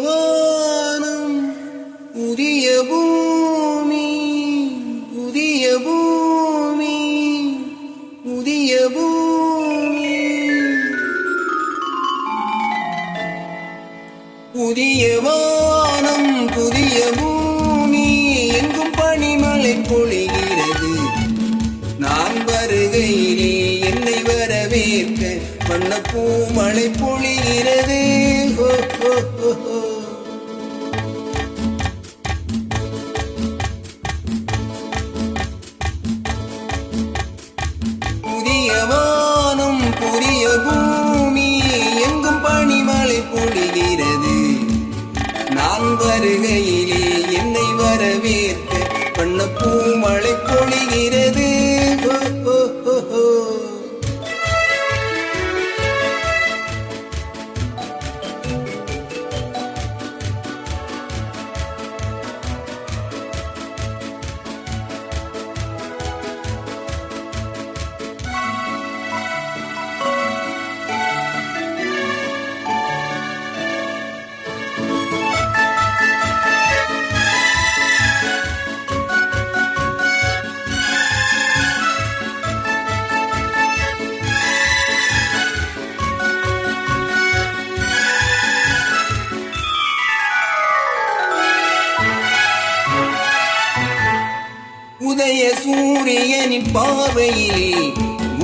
வானம் புதிய பூமி புதிய பூமி புதிய பூமி புதிய வானம் புதிய பூமி எங்கும் பனிமழை பொழிகிறது. நான் வருகையிலே என்னை வரவேற்க வண்ணப்பூ மழை பொழிகிறது. புதிய வானம் புதிய பூமி எங்கும் பனிமழை பொழிகிறது. நான் வருகையிலே என்னை வரவேற்க வண்ணப்பூ மழை பொழிகிறது. உதய சூரியனின் பார்வையிலே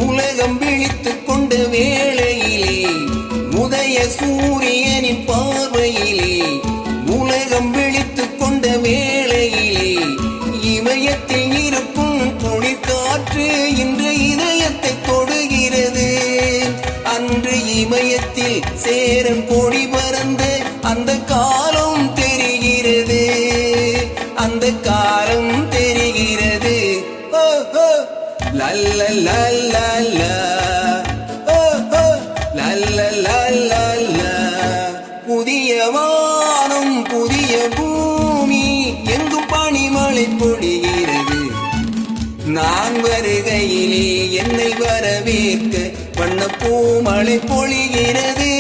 உலகம் விழித்துக் கொண்ட வேளையிலே, உதய சூரியனின் பார்வையிலே உலகம் விழித்துக் கொண்ட வேளையிலே, இமயத்தில் இருக்கும் குளிர்காற்று இன்று இதயத்தை தொடுகிறது. அன்று இமயத்தில் சேரன் கொடி பறந்த அந்த காலம் தெரிகிறது. அந்த காலம் தெரிகிறது. லல்லல்லல்லல்லா லல்லல்லல்லல்லா. புதிய வானம் புதிய பூமி எங்கும் பனிமழை பொழிகிறது. நான் வருகையிலே என்னை வரவேற்க வண்ணப்பூ மழை பொழிகிறது.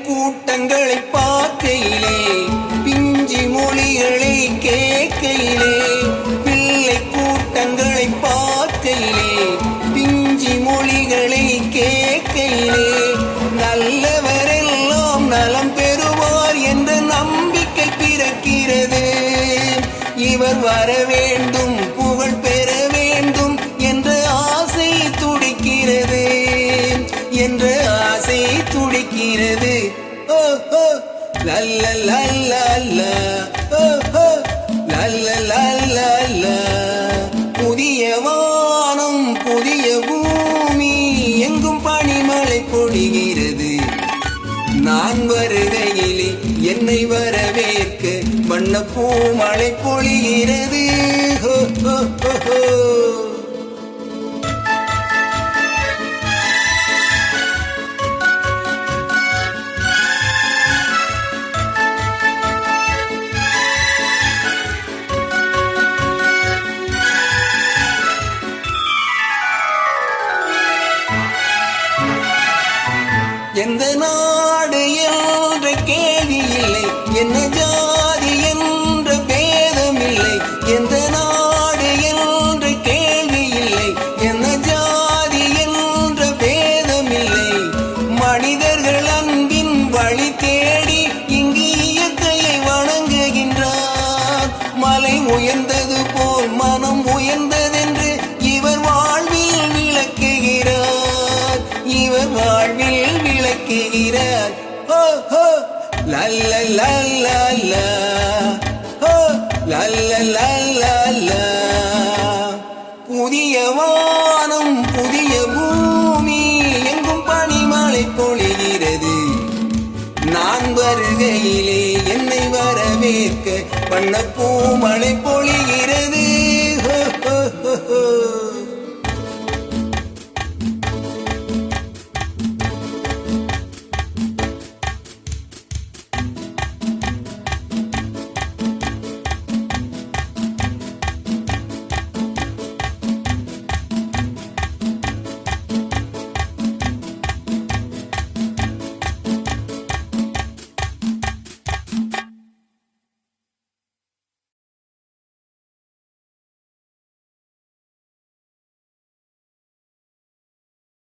கூட்டங்களை பார்க்கையிலே பிஞ்சி மொழிகளை கேட்கையிலே, பிள்ளை கூட்டங்களை பார்க்கையிலே பிஞ்சி மொழிகளை கேட்கையிலே, நல்லவரெல்லாம் நலம் பெறுவார் என்ற நம்பிக்கை பிறக்கிறது. இவர் வர வேண்டும் புகழ் பெற வேண்டும் என்ற ஆசை துடிக்கிறது. என்ற ஆசை துடிக்கிறது. லல்லல்லல்லல்லா லல்லல்லல்லல்லா. புதிய வானம் புதிய பூமி எங்கும் பனிமழை பொழிகிறது. நான் வருகையிலே என்னை வரவேற்க வண்ணப்பூ மழை பொழிகிறது. எந்த நாடு என்ற கேள்வி இல்லை, என்ன ஜாதி என்ற பேதம் இல்லை. எந்த நாடு என்ற கேள்வி இல்லை, என்ன ஜாதி என்ற பேதம் இல்லை. மனிதர்கள் அன்பின் வழி தேடி இங்கு இயற்கையை வணங்குகின்றார். மலை உயர்ந்தது போல் மனம் உயர்ந்ததென்று இவர் வாழ்வில் விளக்குகிறார். இவர் வாழ்வில் விளக்குகிறார். லல்லல்லல்லல்லா லல்லல்லல்லல்லா. புதிய வானம் புதிய பூமி எங்கும் பனிமழை பொழிகிறது. நான் வருகையிலே என்னை வரவேற்க வண்ணப்பூ மழை பொழிகிறது.